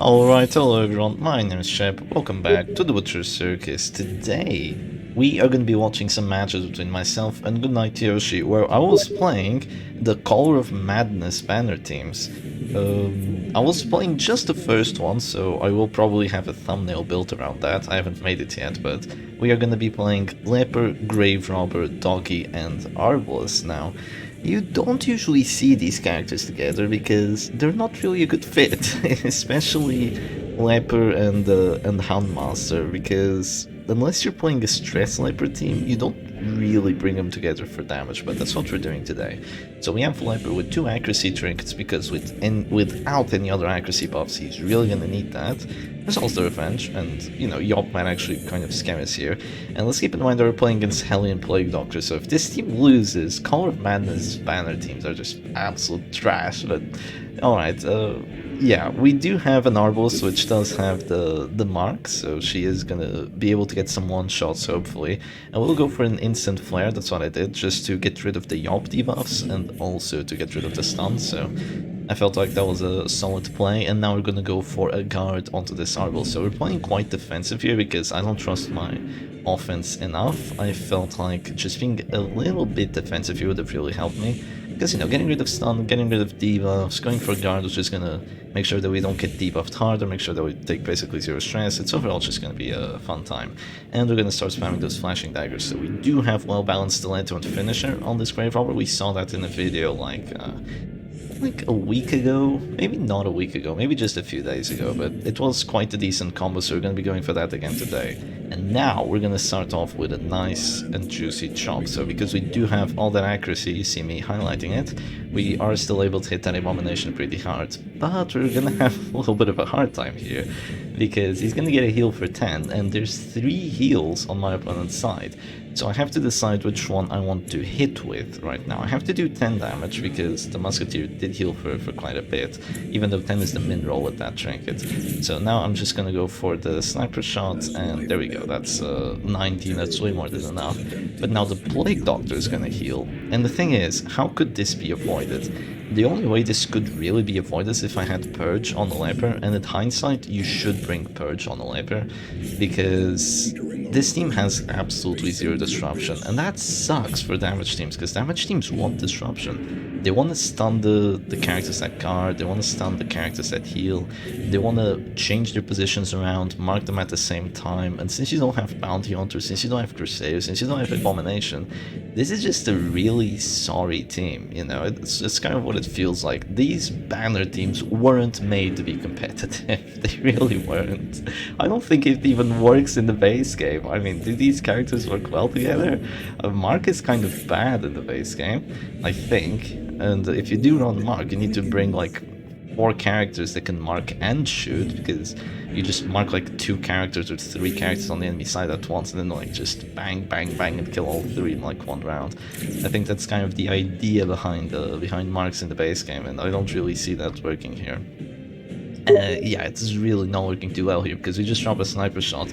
Alright, hello everyone, my name is Shep, welcome back to the Butcher Circus. Today, we are going to be watching some matches between myself and Goodnight Yoshi, where I was playing the Color of Madness banner teams. I was playing just the first one, so I will probably have a thumbnail built around that. I haven't made it yet, but we are going to be playing Leper, Grave Robber, Doggy, and Arbalest now. You don't usually see these characters together because they're not really a good fit, especially Leper and Houndmaster, because unless you're playing a Stress Leper team, you don't really bring them together for damage, but that's what we're doing today. So we have Leper with 2 accuracy trinkets because without any other accuracy buffs, he's really gonna need that. There's also Revenge, and you know, Yop might actually kind of scare us here. And let's keep in mind that we're playing against Hellion Plague Doctor, so if this team loses, Color of Madness banner teams are just absolute trash, but alright, yeah, we do have an Arbalest which does have the mark, so she is gonna be able to get some one-shots hopefully. And we'll go for an instant flare, that's what I did, just to get rid of the Yop debuffs and also to get rid of the stun, so I felt like that was a solid play. And now we're gonna go for a guard onto this Arbalest. So we're playing quite defensive here because I don't trust my offense enough. I felt like just being a little bit defensive here would have really helped me. Because, you know, getting rid of stun, getting rid of debuffs, going for guard was just gonna make sure that we don't get debuffed harder, make sure that we take basically 0 stress. It's overall just gonna be a fun time. And we're gonna start spamming those flashing daggers. So we do have well-balanced stiletto and finisher on this Grave Robber. We saw that in a video like a week ago, maybe not a week ago, maybe just a few days ago, but it was quite a decent combo, so we're going to be going for that again today. And now we're going to start off with a nice and juicy chop. So because we do have all that accuracy, you see me highlighting it, we are still able to hit that Abomination pretty hard, but we're going to have a little bit of a hard time here because he's going to get a heal for 10 and there's 3 heals on my opponent's side. So I have to decide which one I want to hit with right now. I have to do 10 damage because the Musketeer did heal for quite a bit, even though 10 is the min roll with that trinket. So now I'm just gonna go for the sniper shot, and there we go, that's 19, that's way more than enough. But now the Plague Doctor is gonna heal, and the thing is, how could this be avoided? The only way this could really be avoided is if I had Purge on the Leper, and in hindsight, you should bring Purge on the Leper, because this team has absolutely 0 disruption, and that sucks for damage teams, because damage teams want disruption. They want to stun the characters that guard, they want to stun the characters that heal, they want to change their positions around, mark them at the same time, and since you don't have Bounty Hunters, since you don't have Crusaders, since you don't have Abomination, this is just a really sorry team, you know, it's kind of what it feels like. These banner teams weren't made to be competitive, they really weren't. I don't think it even works in the base game. I mean, do these characters work well together? Mark is kind of bad in the base game, I think, and if you do run Mark, you need to bring like 4 characters that can mark and shoot, because you just mark like 2 characters or 3 characters on the enemy side at once and then like just bang, bang, bang and kill all 3 in like 1 round. I think that's kind of the idea behind marks in the base game, and I don't really see that working here. Yeah, it's really not working too well here because we just drop a sniper shot.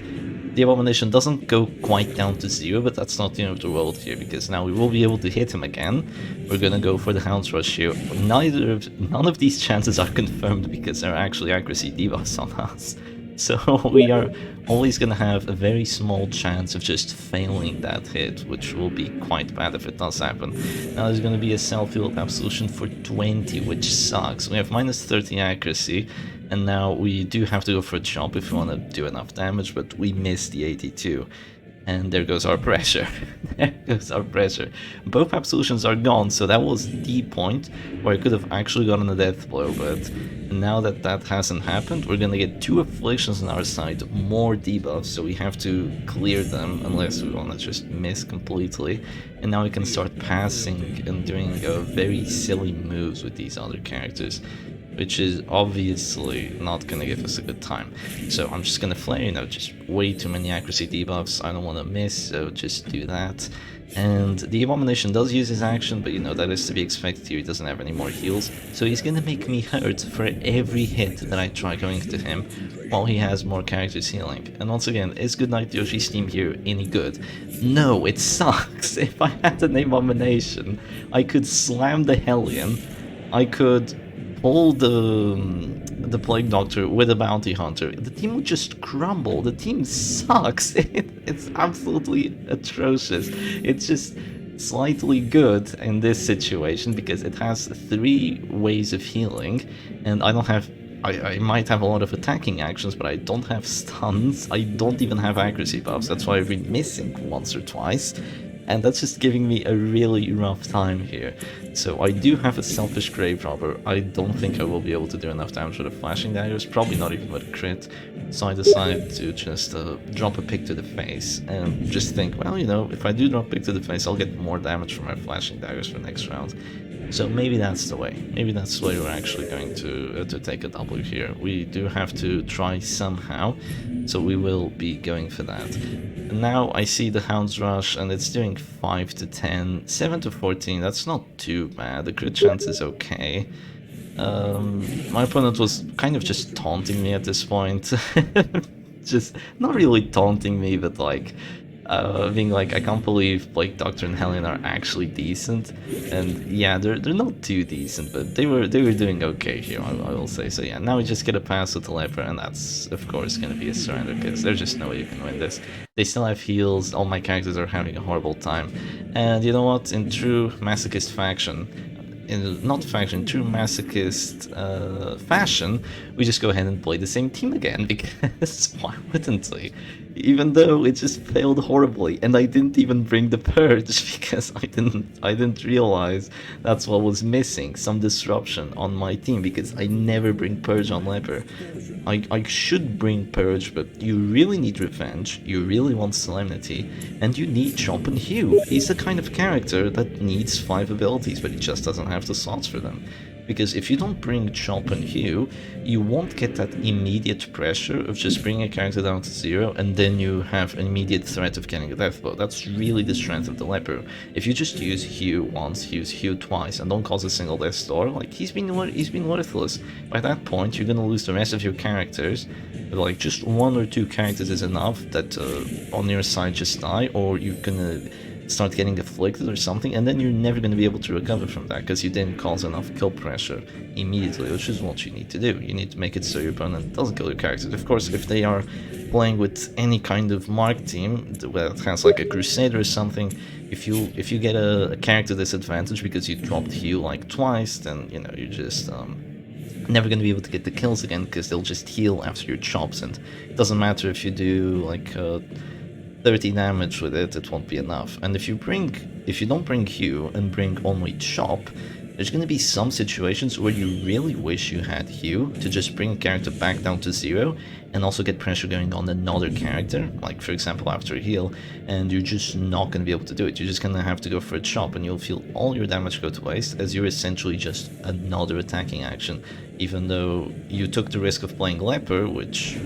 The Abomination doesn't go quite down to 0, but that's not the end of the world here, because now we will be able to hit him again. We're gonna go for the Hound's Rush here. None of these chances are confirmed because there are actually accuracy debuffs on us. So we are always gonna have a very small chance of just failing that hit, which will be quite bad if it does happen. Now there's gonna be a self-healed Absolution for 20, which sucks. We have minus 30 accuracy, and now we do have to go for a chop if we want to do enough damage, but we miss the 82. And there goes our pressure. There goes our pressure. Both Absolutions are gone, so that was the point where I could have actually gotten a death blow, but now that that hasn't happened, we're gonna get 2 Afflictions on our side, more debuffs, so we have to clear them unless we want to just miss completely. And now we can start passing and doing very silly moves with these other characters, which is obviously not gonna give us a good time. So I'm just gonna flare, you know, just way too many accuracy debuffs, I don't want to miss, so just do that. And the Abomination does use his action, but you know, that is to be expected here, he doesn't have any more heals, so he's gonna make me hurt for every hit that I try going to him, while he has more characters healing. And once again, is Goodnight Yoshi's team here any good? No, it sucks. If I had an Abomination, I could slam the Hellion, I could pull the the Plague Doctor with a Bounty Hunter, the team would just crumble. The team sucks. It's absolutely atrocious. It's just slightly good in this situation because it has 3 ways of healing, and I don't have... I might have a lot of attacking actions, but I don't have stuns. I don't even have accuracy buffs. That's why I've been missing once or twice. And that's just giving me a really rough time here. So I do have a selfish grave robber. I don't think I will be able to do enough damage with the flashing daggers, probably not even with a crit. So I decided to just drop a pick to the face and just think, well, you know, if I do drop a pick to the face, I'll get more damage from my flashing daggers for next round. So maybe that's the way. Maybe that's the way we're actually going to take a W here. We do have to try somehow, so we will be going for that. And now I see the Hound's Rush, and it's doing 5 to 10, 7 to 14. That's not too bad. The crit chance is okay. My opponent was kind of just taunting me at this point. Just not really taunting me, but like being like, I can't believe Plague Doctor and Hellion are actually decent. And yeah, they're not too decent, but they were doing okay here, I will say. So yeah, now we just get a pass with the Leper, and that's of course gonna be a surrender because there's just no way you can win this. They still have heals, all my characters are having a horrible time. And you know what, in true masochist true masochist fashion, we just go ahead and play the same team again, because why wouldn't we? Even though it just failed horribly, and I didn't even bring the purge because I didn't realize that's what was missing, some disruption on my team, because I never bring purge on Leper. I should bring purge, but you really need revenge, you really want solemnity, and you need Chomp and Hugh. He's the kind of character that needs 5 abilities, but he just doesn't have the slots for them. Because if you don't bring Chomp and Hugh, you won't get that immediate pressure of just bringing a character down to 0, and then you have an immediate threat of getting a death blow. That's really the strength of the Leper. If you just use Hugh once, use Hugh twice, and don't cause a single death store, like, he's been worthless. By that point, you're gonna lose the rest of your characters. But like, just 1 or 2 characters is enough that on your side just die, or you're gonna start getting afflicted or something, and then you're never going to be able to recover from that because you didn't cause enough kill pressure immediately, which is what you need to do. You need to make it so your opponent doesn't kill your characters. Of course, if they are playing with any kind of mark team that has like a Crusader or something, if you get a character disadvantage because you dropped heal like twice, then you know you're just never going to be able to get the kills again because they'll just heal after your chops, and it doesn't matter if you do like 30 damage with it, it won't be enough. And if you don't bring Hugh and bring only Chop, there's going to be some situations where you really wish you had Hugh to just bring a character back down to 0 and also get pressure going on another character, like for example after a heal, and you're just not going to be able to do it. You're just going to have to go for a Chop, and you'll feel all your damage go to waste as you're essentially just another attacking action, even though you took the risk of playing Leper, which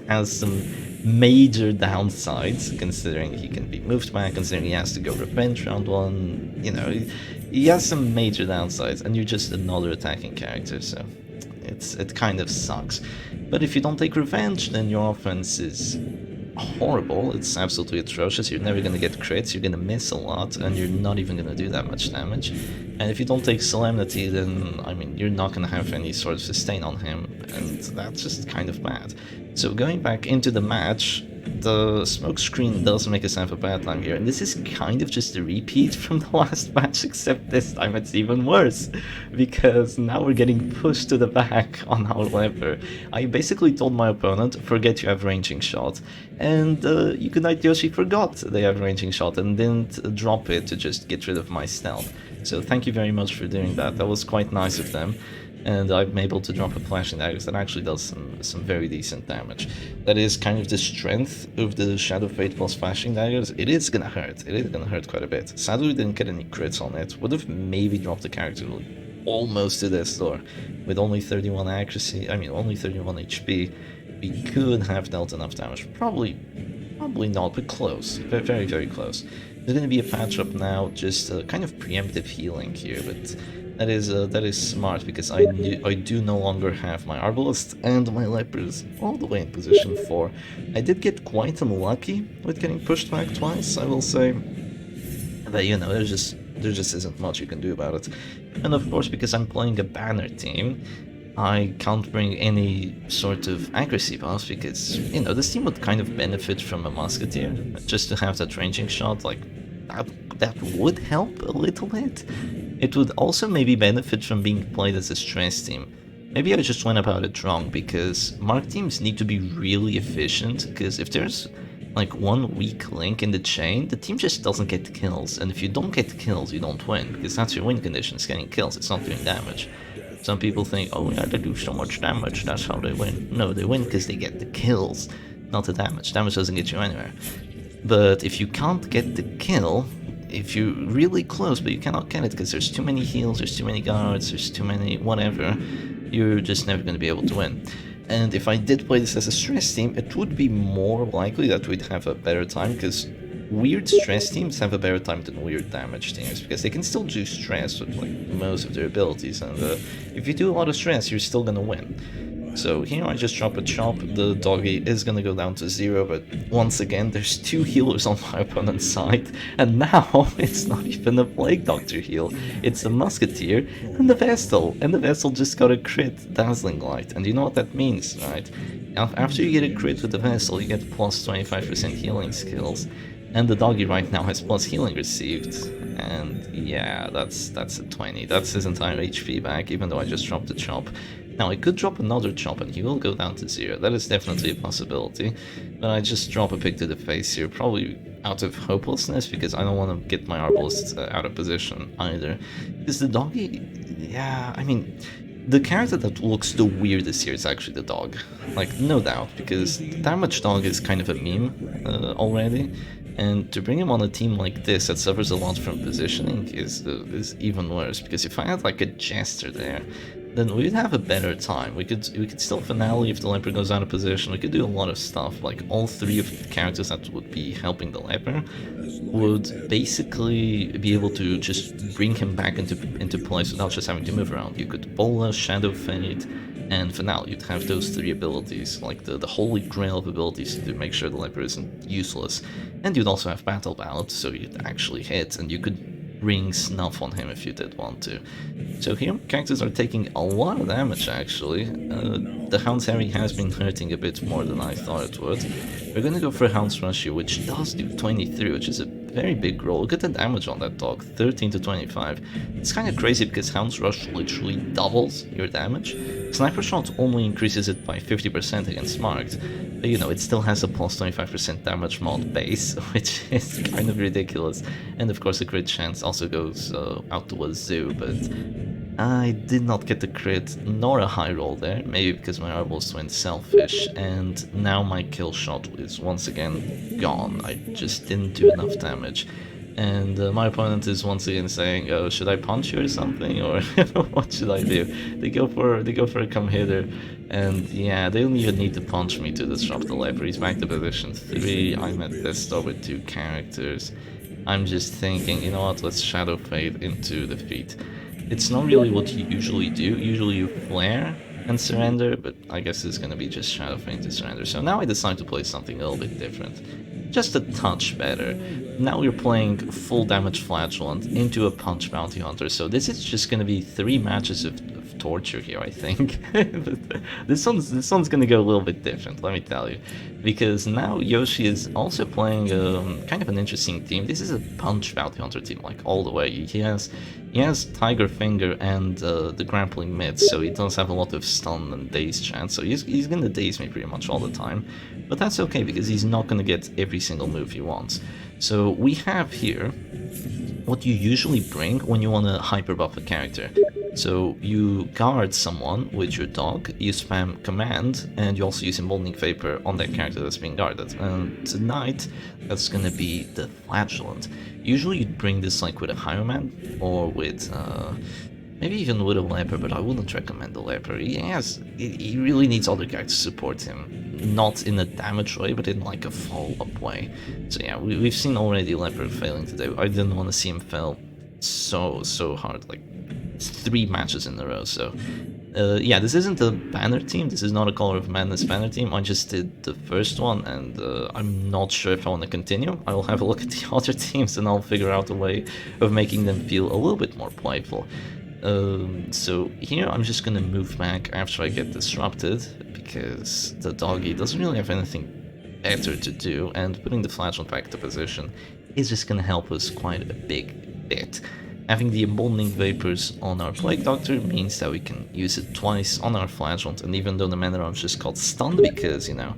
has some major downsides, considering he can be moved back, considering he has to go revenge round 1, you know, he has some major downsides, and you're just another attacking character, so it kind of sucks. But if you don't take revenge, then your offense is horrible, it's absolutely atrocious, you're never going to get crits, you're going to miss a lot, and you're not even going to do that much damage. And if you don't take Solemnity, then, I mean, you're not going to have any sort of sustain on him, and that's just kind of bad. So going back into the match, the smoke screen does make us have a bad time here, and this is kind of just a repeat from the last match, except this time it's even worse, because now we're getting pushed to the back on our Leper. I basically told my opponent, forget you have ranging shot, and Goodnight Yoshi forgot they have ranging shot and didn't drop it to just get rid of my stealth. So thank you very much for doing that, that was quite nice of them. And I'm able to drop a flashing daggers that actually does some very decent damage. That is kind of the strength of the Shadow Fate plus flashing daggers. It is gonna hurt. It is gonna hurt quite a bit. Sadly, we didn't get any crits on it. Would have maybe dropped the character almost to death's door. With only 31 accuracy, I mean only 31 HP, we could have dealt enough damage. Probably not, but close. Very, very close. There's gonna be a patch up now, just kind of preemptive healing here, but that is smart, because I do no longer have my Arbalest and my Lepers all the way in position 4. I did get quite unlucky with getting pushed back twice, I will say, but you know, there just isn't much you can do about it. And of course, because I'm playing a banner team, I can't bring any sort of accuracy buffs because, you know, this team would kind of benefit from a musketeer, just to have that ranging shot, like, that would help a little bit. It would also maybe benefit from being played as a stress team. Maybe I just went about it wrong, because mark teams need to be really efficient, because if there's like one weak link in the chain, the team just doesn't get kills, and if you don't get kills, you don't win, because that's your win condition, it's getting kills, it's not doing damage. Some people think, oh yeah, they do so much damage, that's how they win. No, they win because they get the kills, not the damage. Damage doesn't get you anywhere. But if you can't get the kill, if you're really close but you cannot get it because there's too many heals, there's too many guards, there's too many whatever, you're just never going to be able to win. And if I did play this as a stress team, it would be more likely that we'd have a better time, because weird stress teams have a better time than weird damage teams, because they can still do stress with like most of their abilities, and if you do a lot of stress, you're still gonna win. So here I just drop a chop, the doggy is gonna go down to 0, but once again there's 2 healers on my opponent's side, and now it's not even a Plague Doctor heal, it's a Musketeer and the Vestal just got a crit Dazzling Light, and you know what that means, right? After you get a crit with the Vestal, you get plus 25% healing skills. And the doggy right now has plus healing received, and yeah, that's a 20. That's his entire HP back, even though I just dropped a chop. Now I could drop another chop and he will go down to 0. That is definitely a possibility, but I just drop a pick to the face here, probably out of hopelessness, because I don't want to get my Arbalist out of position either. Because the doggy, yeah, I mean, the character that looks the weirdest here is actually the dog. Like, no doubt, because Damage Dog is kind of a meme already. And to bring him on a team like this that suffers a lot from positioning is even worse, because if I had like a Jester there, then we'd have a better time. We could still finale if the leper goes out of position. We could do a lot of stuff. Like all 3 of the characters that would be helping the leper would basically be able to just bring him back into place without just having to move around. You could Bola, Shadow Fade, and finale. You'd have those 3 abilities, like the holy grail of abilities to make sure the leper isn't useless. And you'd also have Battle Ballad, so you'd actually hit, and you could ring Snuff on him if you did want to. So here, characters are taking a lot of damage actually. The Hound's Harry has been hurting a bit more than I thought it would. We're gonna go for Hound's Rush here, which does do 23, which is a very big roll. Look at the damage on that dog, 13 to 25. It's kind of crazy because Hound's Rush literally doubles your damage. Sniper Shot only increases it by 50% against marked, but you know, it still has a plus 25% damage mod base, which is kind of ridiculous. And of course the crit chance also goes out to a zoo, but I did not get the crit nor a high roll there, maybe because my Arbalist went selfish, and now my kill shot is once again gone. I just didn't do enough damage. And my opponent is once again saying, "Oh, should I punch you or something, or what should I do?" They go for a come hitter, and yeah, they don't even need to punch me to disrupt the leper. He's back to position 3. I'm at this store with 2 characters. I'm just thinking, you know what? Let's Shadow Fade into defeat. It's not really what you usually do. Usually you flare and surrender, but I guess it's gonna be just Shadow Fade to surrender. So now I decide to play something a little bit different. Just a touch better. Now we're playing full damage Flagellant into a punch bounty hunter, so this is just gonna be 3 matches of torture here, I think. this one's gonna go a little bit different, let me tell you, because now Yoshi is also playing kind of an interesting team. This is a punch bounty hunter team, like all the way. He has Tiger Finger and the grappling mitts, so he does have a lot of stun and daze chance, so he's gonna daze me pretty much all the time. But that's okay, because he's not gonna get every single move he wants. So we have here what you usually bring when you want to hyperbuff a character. So you guard someone with your dog, you spam command, and you also use Emboldening Vapor on that character that's being guarded. And tonight, that's gonna be the Flagellant. Usually you'd bring this like with a Hieroman, or with maybe even with a leper, but I wouldn't recommend the leper. He really needs other guys to support him. Not in a damage way, but in like a follow-up way. So yeah, we've seen already leper failing today. I didn't want to see him fail so hard, like 3 matches in a row. So yeah, this isn't a banner team. This is not a Color of Madness banner team. I just did the first one, and I'm not sure if I want to continue. I will have a look at the other teams, and I'll figure out a way of making them feel a little bit more playful. So here I'm just gonna move back after I get disrupted, because the doggy doesn't really have anything better to do, and putting the Flagellant back to position is just gonna help us quite a big bit. Having the emboldening vapors on our Plague Doctor means that we can use it twice on our Flagellant, and even though the mana round just called stunned because, you know,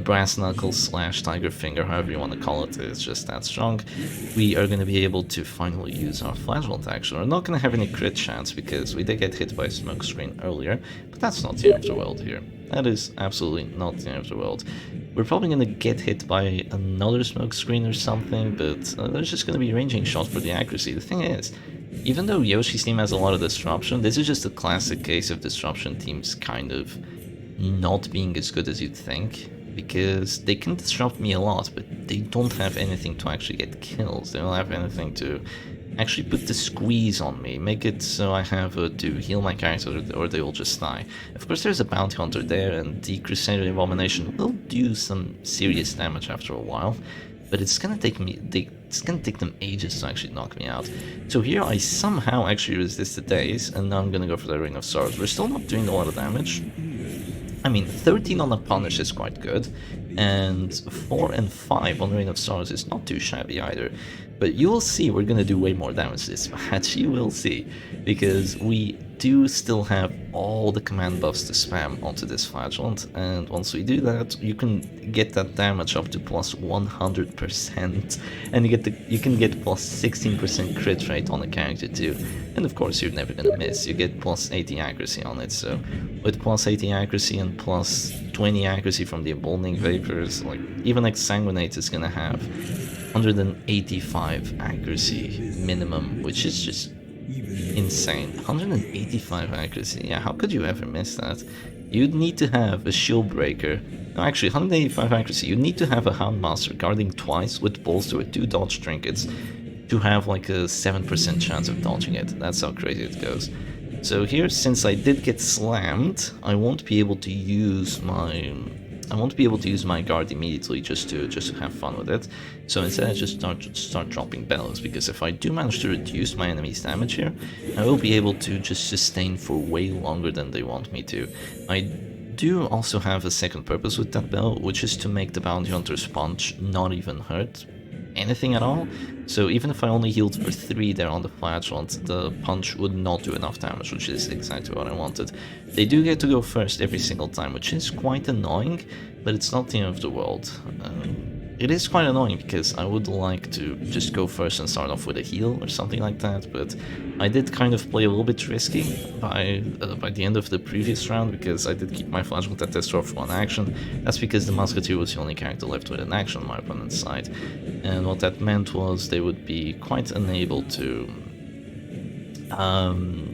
Brass Knuckles slash Tiger Finger, however you want to call it, is just that strong, we are going to be able to finally use our Flagellant action. We're not going to have any crit chance because we did get hit by a smoke screen earlier, but that's not the end of the world here. That is absolutely not the end of the world. We're probably going to get hit by another smoke screen or something, but there's just going to be ranging shots for the accuracy. The thing is, even though Yoshi's team has a lot of disruption, this is just a classic case of disruption teams kind of not being as good as you'd think, because they can disrupt me a lot, but they don't have anything to actually get kills. They don't have anything to actually put the squeeze on me, make it so I have to heal my character or they will just die. Of course there's a bounty hunter there, and the Crusader Abomination will do some serious damage after a while, but it's gonna take them ages to actually knock me out. So here I somehow actually resist the daze, and now I'm gonna go for the Ring of Sorrows. We're still not doing a lot of damage. I mean, 13 on a Punish is quite good, and 4 and 5 on Ring of Sorrows is not too shabby either. But you will see we're gonna do way more damage this match, you will see, because we do still have all the command buffs to spam onto this Flagellant, and once we do that, you can get that damage up to plus 100%, and you can get plus 16% crit rate on the character too. And of course you're never gonna miss, you get plus 80 accuracy on it, so with plus 80 accuracy and plus 20 accuracy from the emboldening vapors, like even Exsanguinate is gonna have 185 accuracy minimum, which is just insane. 185 accuracy, yeah, how could you ever miss that? You'd need to have a shield breaker. No, actually, 185 accuracy, you need to have a Houndmaster guarding twice with bolster with 2 dodge trinkets to have like a 7% chance of dodging it. That's how crazy it goes. So here, since I did get slammed, I won't be able to use my guard immediately just to have fun with it. So instead I just start dropping bellows, because if I do manage to reduce my enemy's damage here, I will be able to just sustain for way longer than they want me to. I do also have a second purpose with that bellow, which is to make the bounty hunter's punch not even hurt anything at all. So even if I only healed for 3 there on the Flagellant, the punch would not do enough damage, which is exactly what I wanted. They do get to go first every single time, which is quite annoying, but it's not the end of the world. It is quite annoying because I would like to just go first and start off with a heal or something like that, but I did kind of play a little bit risky by the end of the previous round, because I did keep my Flagellant at Destroy for 1 action. That's because the Musketeer was the only character left with an action on my opponent's side, and what that meant was they would be quite unable to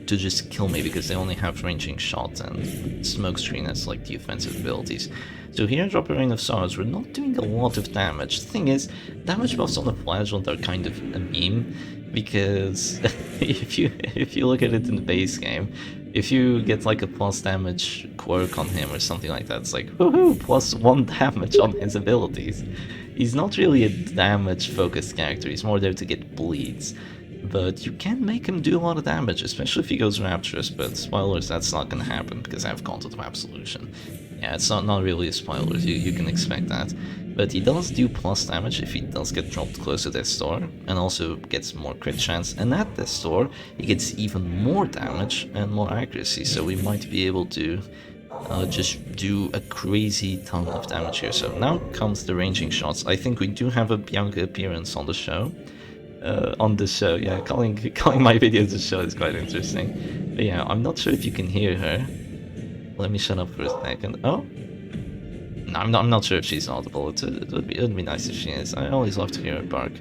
just kill me, because they only have ranging shots and Smokescreen as like the offensive abilities. So here in Drop a Rain of Sorrows, we're not doing a lot of damage. The thing is, damage buffs on the Flagellant are kind of a meme, because if you look at it in the base game, if you get like a plus damage quirk on him or something like that, it's like, woohoo, plus 1 damage on his abilities. He's not really a damage focused character, he's more there to get bleeds. But you can make him do a lot of damage, especially if he goes Rapturous, but spoilers, that's not gonna happen, because I have Content of Absolution. Yeah, it's not really a spoiler, you can expect that. But he does do plus damage if he does get dropped close to Death's Door, and also gets more crit chance, and at Death's Door, he gets even more damage and more accuracy, so we might be able to just do a crazy ton of damage here. So now comes the ranging shots. I think we do have a Bianca appearance on the show. Yeah, calling my videos a show is quite interesting. But yeah, I'm not sure if you can hear her. Let me shut up for a second. Oh, no, I'm not sure if she's audible. It would be nice if she is. I always love to hear her bark.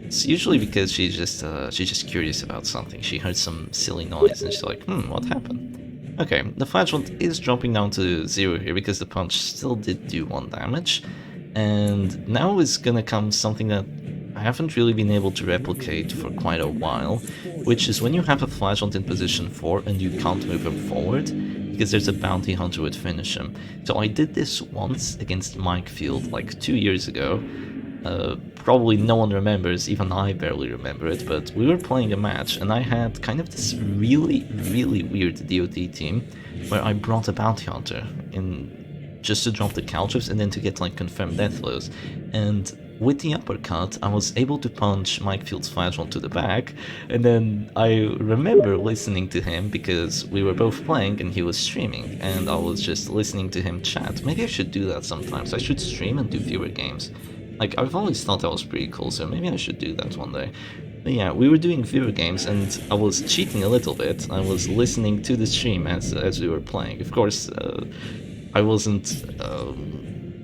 It's usually because she's just curious about something. She heard some silly noise and she's like, what happened? Okay, the Flagellant is dropping down to 0 here because the punch still did do 1 damage, and now is gonna come something that I haven't really been able to replicate for quite a while, which is when you have a Flagellant in position 4 and you can't move him forward, because there's a bounty hunter would finish him. So I did this once against Mike Field like 2 years ago, Probably no one remembers, even I barely remember it, but we were playing a match and I had kind of this really, really weird DOT team where I brought a bounty hunter in just to drop the caltrips and then to get like confirmed death blows. And with the uppercut, I was able to punch Mike Field's Flagellant to the back, and then I remember listening to him because we were both playing and he was streaming, and I was just listening to him chat. Maybe I should do that sometimes. I should stream and do viewer games. Like, I've always thought that was pretty cool, so maybe I should do that one day. But yeah, we were doing viewer games, and I was cheating a little bit. I was listening to the stream as we were playing. Of course, I wasn't...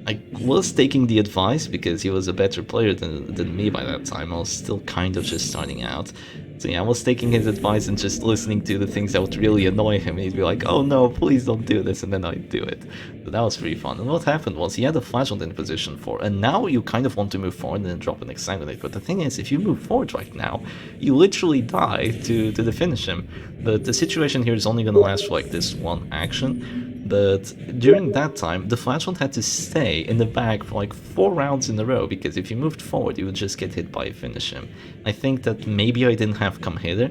I was taking the advice because he was a better player than me by that time. I was still kind of just starting out. So yeah, I was taking his advice and just listening to the things that would really annoy him. He'd be like, oh no, please don't do this, and then I'd do it. So that was pretty fun. And what happened was he had a Flagellant in position 4, and now you kind of want to move forward and then drop an Exsanguinate. But the thing is, if you move forward right now, you literally die to the finish him. But the situation here is only going to last for like this one action. But during that time, the Flagellant had to stay in the bag for like 4 rounds in a row, because if you moved forward, you would just get hit by a finish him. I think that maybe I didn't have come hither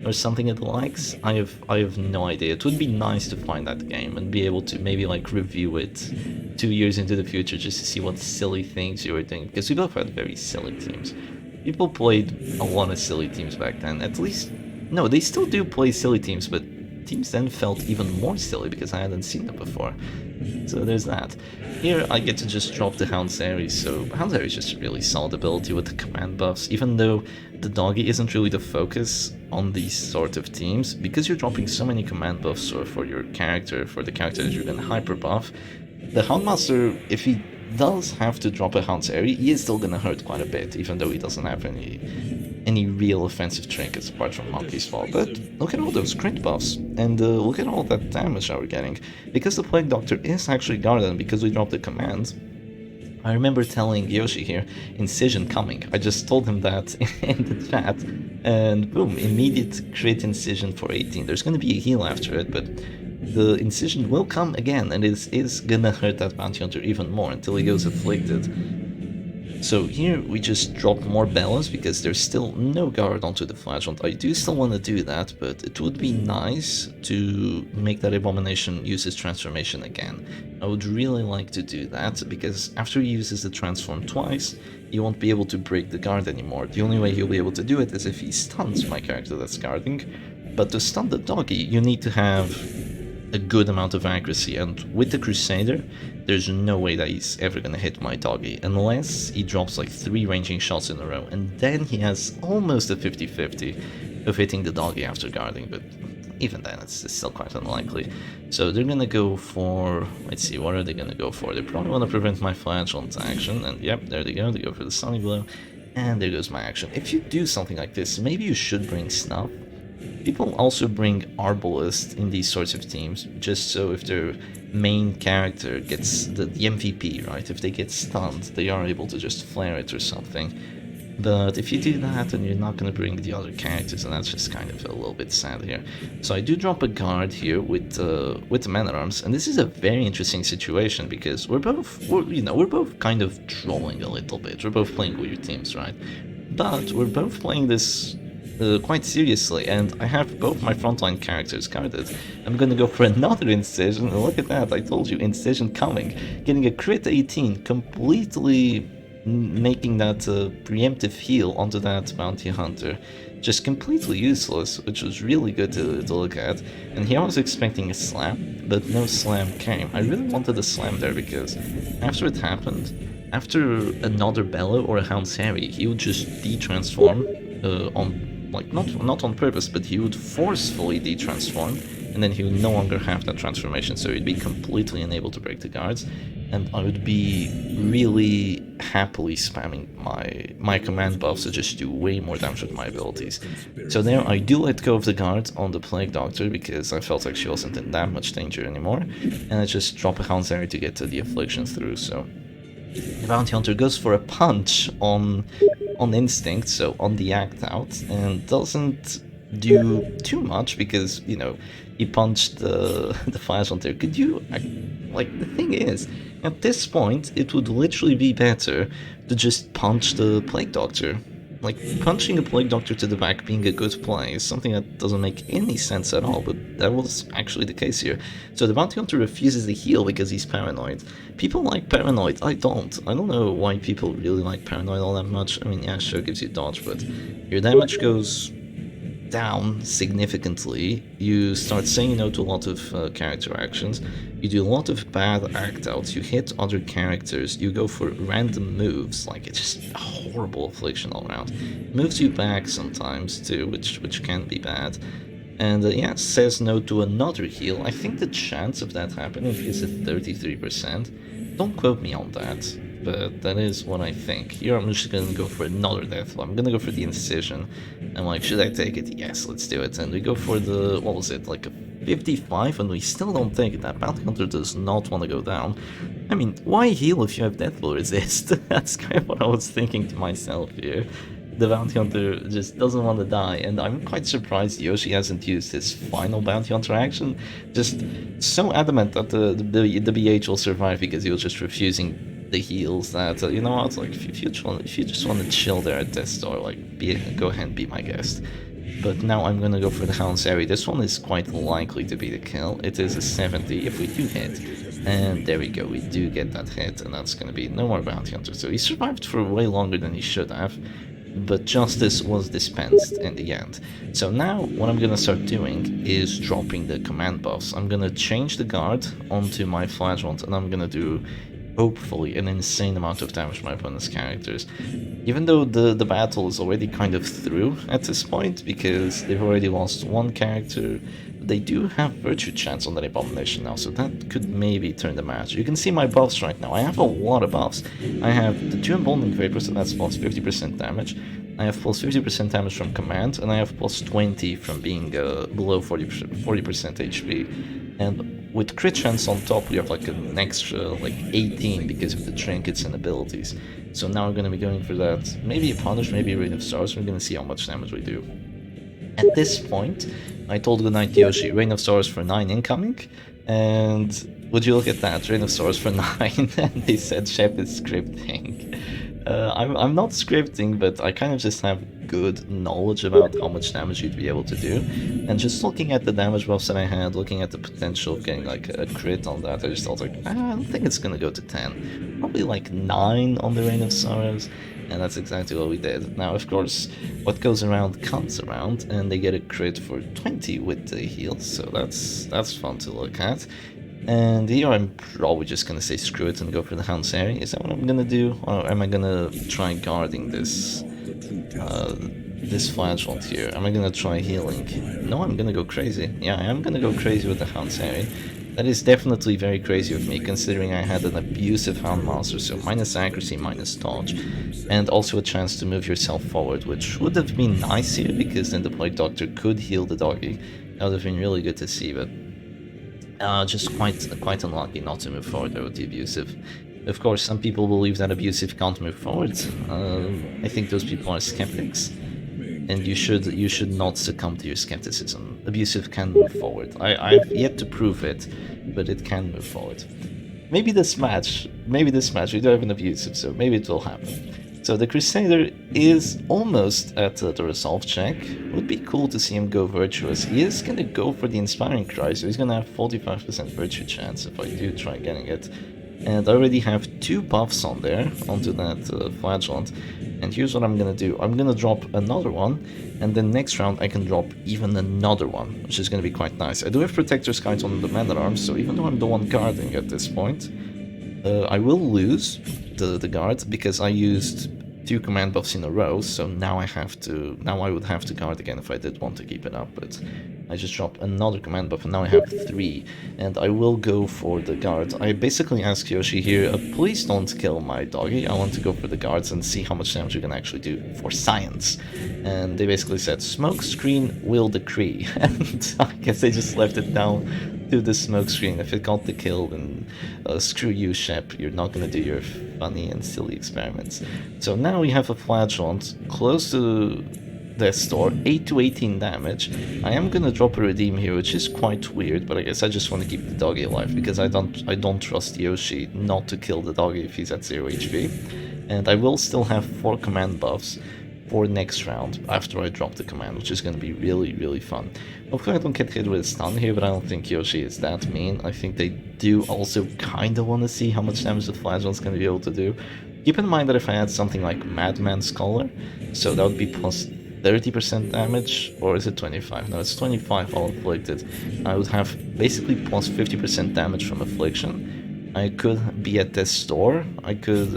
or something it likes. I have no idea. It would be nice to find that game and be able to maybe like review it 2 years into the future just to see what silly things you were doing, because we both had very silly teams. People played a lot of silly teams back then. At least, no, they still do play silly teams, but teams then felt even more silly because I hadn't seen them before. So there's that. Here I get to just drop the Hound's Aries, so Hound's Aries is just a really solid ability with the command buffs, even though the doggy isn't really the focus on these sort of teams, because you're dropping so many command buffs or for your character, for the character that you're gonna hyper buff. The Houndmaster, if he does have to drop a Hound's Aries, he is still gonna hurt quite a bit, even though he doesn't have any real offensive trinkets apart from Monkey's Fall. But look at all those crit buffs, and look at all that damage that we're getting. Because the Plague Doctor is actually guarded, and because we dropped the command, I remember telling Yoshi here, incision coming. I just told him that in the chat, and boom, immediate crit incision for 18. There's going to be a heal after it, but the incision will come again, and it is gonna hurt that bounty hunter even more until he goes afflicted. So here we just drop more balance because there's still no guard onto the Flagellant. I do still want to do that, but it would be nice to make that Abomination use his transformation again. I would really like to do that, because after he uses the transform twice, he won't be able to break the guard anymore. The only way he'll be able to do it is if he stuns my character that's guarding. But to stun the doggy, you need to have a good amount of accuracy, and with the Crusader, there's no way that he's ever gonna hit my doggy, unless he drops like 3 ranging shots in a row, and then he has almost a 50-50 of hitting the doggy after guarding, but even then it's still quite unlikely. So they're gonna go for, let's see, what are they gonna go for? They probably want to prevent my Flagellant action, and yep, there they go for the Sunny Blow, and there goes my action. If you do something like this, maybe you should bring Snuff. People also bring Arbalist in these sorts of teams, just so if their main character gets the MVP, right? If they get stunned, they are able to just flare it or something. But if you do that, then you're not going to bring the other characters, and that's just kind of a little bit sad here. So I do drop a guard here with the Man-at-Arms, and this is a very interesting situation because we're both kind of trolling a little bit. We're both playing weird teams, right? But we're both playing this quite seriously, and I have both my frontline characters guarded. I'm gonna go for another incision, and look at that, I told you, incision coming. Getting a crit 18, completely making that preemptive heal onto that bounty hunter. Just completely useless, which was really good to look at. And here I was expecting a slam, but no slam came. I really wanted a slam there because after it happened, after another Bellow or a Hound's Harry, he would just de-transform on, like, not on purpose, but he would forcefully de-transform, and then he would no longer have that transformation, so he'd be completely unable to break the guards, and I would be really happily spamming my command buffs to just do way more damage with my abilities. So there I do let go of the guard on the Plague Doctor because I felt like she wasn't in that much danger anymore, and I just drop a Hound's Area to get to the affliction through. So the Bounty Hunter goes for a punch on instinct, so on the act out, and doesn't do too much because, you know, he punched the Flagellant there. Could you... Like, the thing is, at this point, it would literally be better to just punch the Plague Doctor. Like, punching a Plague Doctor to the back being a good play is something that doesn't make any sense at all, but that was actually the case here. So the Bounty Hunter refuses to heal because he's paranoid. People like paranoid, I don't. I don't know why people really like paranoid all that much. I mean, yeah, sure, gives you dodge, but your damage goes down significantly. You start saying no to a lot of character actions, you do a lot of bad act outs, you hit other characters, you go for random moves, like it's just a horrible affliction all around. Moves you back sometimes too, which can be bad. And yeah, says no to another heal. I think the chance of that happening is at 33%. Don't quote me on that, but that is what I think. Here I'm just gonna go for another deathblow. I'm gonna go for the incision. I'm like, should I take it? Yes, let's do it. And we go for the, what was it, like a 55, and we still don't take it. That Bounty Hunter does not want to go down. I mean, why heal if you have deathblow resist? That's kind of what I was thinking to myself here. The Bounty Hunter just doesn't want to die, and I'm quite surprised Yoshi hasn't used his final Bounty Hunter action. Just so adamant that the BH will survive because he was just refusing the heals that, you know what, like, if you just want to chill there at Death Star, like, go ahead and be my guest. But now I'm gonna go for the Houndsary. This one is quite likely to be the kill. It is a 70 if we do hit. And there we go, we do get that hit, and that's gonna be no more Bounty Hunter. So he survived for way longer than he should have, but justice was dispensed in the end. So now what I'm gonna start doing is dropping the command buffs. I'm gonna change the guard onto my Flagellant, and I'm gonna do, hopefully, an insane amount of damage to my opponent's characters. Even though the battle is already kind of through at this point, because they've already lost one character, they do have Virtue Chance on that Abomination now, so that could maybe turn the match. You can see my buffs right now. I have a lot of buffs. I have the 2 Emboldening Vapors, so that's plus 50% damage. I have plus 50% damage from command, and I have plus 20 from being below 40% HP. And with crit chance on top, we have like an extra like 18 because of the trinkets and abilities. So now we're going to be going for that. Maybe a Punish, maybe a Rain of Stars. We're going to see how much damage we do. At this point, I told Goodnight Yoshi, Rain of Stars for 9 incoming, and would you look at that, Rain of Stars for 9, and they said Shep is scripting. I'm not scripting, but I kind of just have good knowledge about how much damage you'd be able to do, and just looking at the damage buffs that I had, looking at the potential of getting like a crit on that, I just thought like, I don't think it's gonna go to 10, probably like 9 on the Rain of Sorrows. And that's exactly what we did. Now, of course, what goes around comes around, and they get a crit for 20 with the heal, so that's fun to look at. And here I'm probably just gonna say screw it and go for the Houndsary. Is that what I'm gonna do? Or am I gonna try guarding this this Flagellant here? Am I gonna try healing? No, I'm gonna go crazy. Yeah, I am gonna go crazy with the Houndsary. That is definitely very crazy of me, considering I had an abusive Houndmaster, so minus accuracy, minus dodge, and also a chance to move yourself forward, which would have been nice here, because then the Plague Doctor could heal the doggy. That would have been really good to see, but just quite unlucky not to move forward there with the abusive. Of course, some people believe that abusive can't move forward. I think those people are skeptics. And you should not succumb to your skepticism. Abusive can move forward. I've yet to prove it, but it can move forward. Maybe this match, we do have an abusive, so maybe it will happen. So the Crusader is almost at the resolve check. Would be cool to see him go virtuous. He is gonna go for the Inspiring Cry, so he's gonna have 45% virtue chance if I do try getting it. And I already have 2 buffs on there, onto that Flagellant. And here's what I'm gonna do. I'm gonna drop another one, and then next round I can drop even another one, which is gonna be quite nice. I do have Protector's Guides on the Man-at-Arms, so even though I'm the one guarding at this point, I will lose the guard, because I used 2 command buffs in a row, so now I would have to guard again if I did want to keep it up, but I just dropped another command buff, and now I have 3, and I will go for the guard. I basically ask Yoshi here, please don't kill my doggy, I want to go for the guards and see how much damage you can actually do for science. And they basically said, smoke screen will decree, and I guess they just left it down to the smoke screen. If it got the kill, then screw you, Shep, you're not gonna do your funny and silly experiments. So now we have a Flagellant close to Death Store, 8 to 18 damage. I am gonna drop a redeem here, which is quite weird, but I guess I just want to keep the doggy alive because I don't trust Yoshi not to kill the doggy if he's at 0 HP. And I will still have 4 command buffs for next round after I drop the command, which is gonna be really, really fun. Hopefully I don't get hit with a stun here, but I don't think Yoshi is that mean. I think they do also kinda wanna see how much damage the Flagellant's gonna be able to do. Keep in mind that if I had something like Madman's Collar, so that would be plus 30% damage, or is it 25? No, it's 25 all inflicted. I would have basically plus 50% damage from affliction. I could be at this store, I could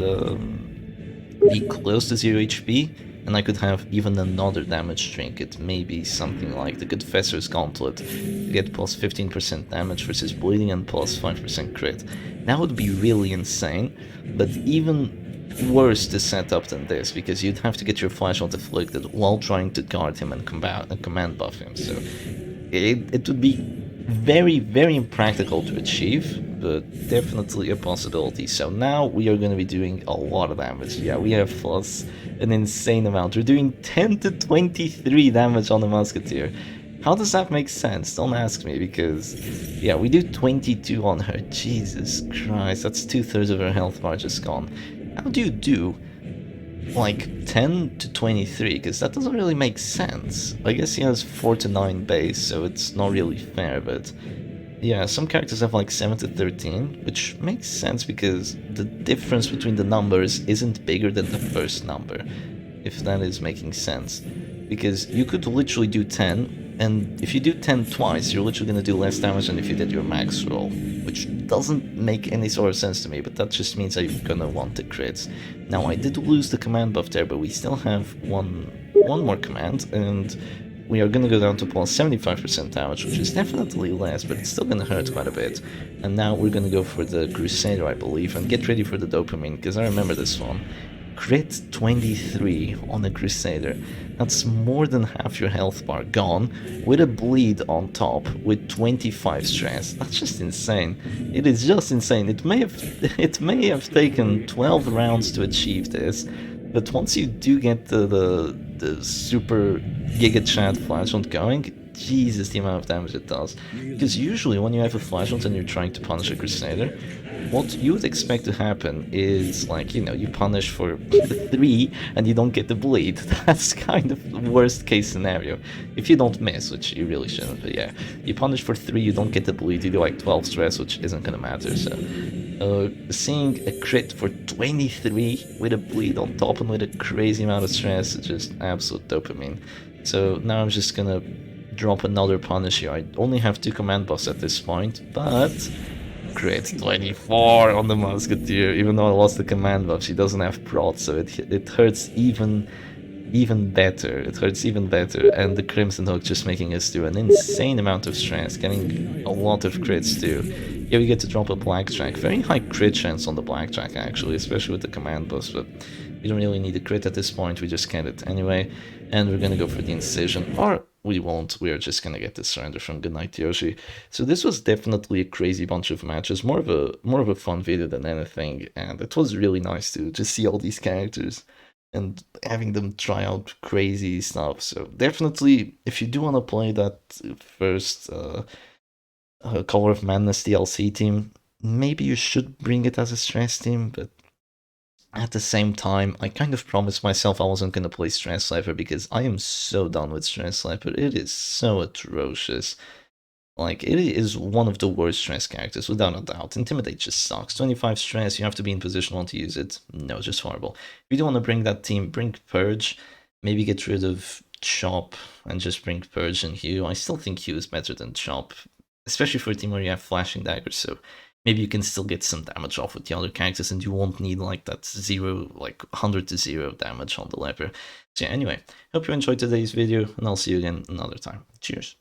be close to 0 HP, and I could have even another damage trinket, maybe something like the Confessor's Gauntlet, to get plus 15% damage versus bleeding and plus 5% crit. That would be really insane, but even worse to set up than this, because you'd have to get your Flagellant afflicted while trying to guard him and command buff him, so it would be very, very impractical to achieve, but definitely a possibility. So now we are going to be doing a lot of damage. Yeah, we have plus an insane amount. We're doing 10 to 23 damage on the Musketeer. How does that make sense? Don't ask me, because, yeah, we do 22 on her. Jesus Christ, that's 2/3 of her health bar just gone. How do you do, like, 10 to 23? Because that doesn't really make sense. I guess he has 4 to 9 base, so it's not really fair, but yeah, some characters have like 7 to 13, which makes sense because the difference between the numbers isn't bigger than the first number, if that is making sense. Because you could literally do 10, and if you do 10 twice, you're literally going to do less damage than if you did your max roll, which doesn't make any sort of sense to me, but that just means that you're going to want the crits. Now, I did lose the command buff there, but we still have one more command, and we are going to go down to plus 75% damage, which is definitely less, but it's still going to hurt quite a bit. And now we're going to go for the Crusader, I believe, and get ready for the dopamine, because I remember this one. Crit 23 on a Crusader. That's more than half your health bar gone, with a bleed on top, with 25 stress. That's just insane. It is just insane. It may have taken 12 rounds to achieve this, but once you do get the super gigachad Flagellant going, Jesus, the amount of damage it does. Because usually when you have a Flagellant and you're trying to punish a Crusader, what you would expect to happen is, like, you know, you punish for 3 and you don't get the bleed. That's kind of the worst case scenario. If you don't miss, which you really shouldn't, but yeah. You punish for 3, you don't get the bleed, you do like 12 stress, which isn't gonna matter, so... seeing a crit for 23 with a bleed on top and with a crazy amount of stress is just absolute dopamine. So now I'm just gonna drop another punish here. I only have 2 command buffs at this point, but crit 24 on the Musketeer. Even though I lost the command buff, she doesn't have prot, so it hurts even better. It hurts even better, and the Crimson Hook just making us do an insane amount of stress, getting a lot of crits too. Here we get to drop a Blackjack. Very high crit chance on the Blackjack actually, especially with the command buffs, but we don't really need a crit at this point, we just get it anyway. And we're gonna go for the Incision, or we won't, we are just gonna get the surrender from Goodnight Yoshi. So this was definitely a crazy bunch of matches, more of a fun video than anything, and it was really nice to just see all these characters and having them try out crazy stuff. So definitely, if you do want to play that first Color of Madness DLC team, maybe you should bring it as a stress team, but at the same time, I kind of promised myself I wasn't going to play Stress Slifer because I am so done with Stress Slifer. It is so atrocious. Like, it is one of the worst stress characters, without a doubt. Intimidate just sucks. 25 stress, you have to be in position one to use it. No, just horrible. If you don't want to bring that team, bring Purge. Maybe get rid of Chop and just bring Purge and Hugh. I still think Hugh is better than Chop, especially for a team where you have Flashing Daggers, so maybe you can still get some damage off with the other characters and you won't need like that 100 to 0 damage on the leper. So yeah, anyway, hope you enjoyed today's video and I'll see you again another time. Cheers.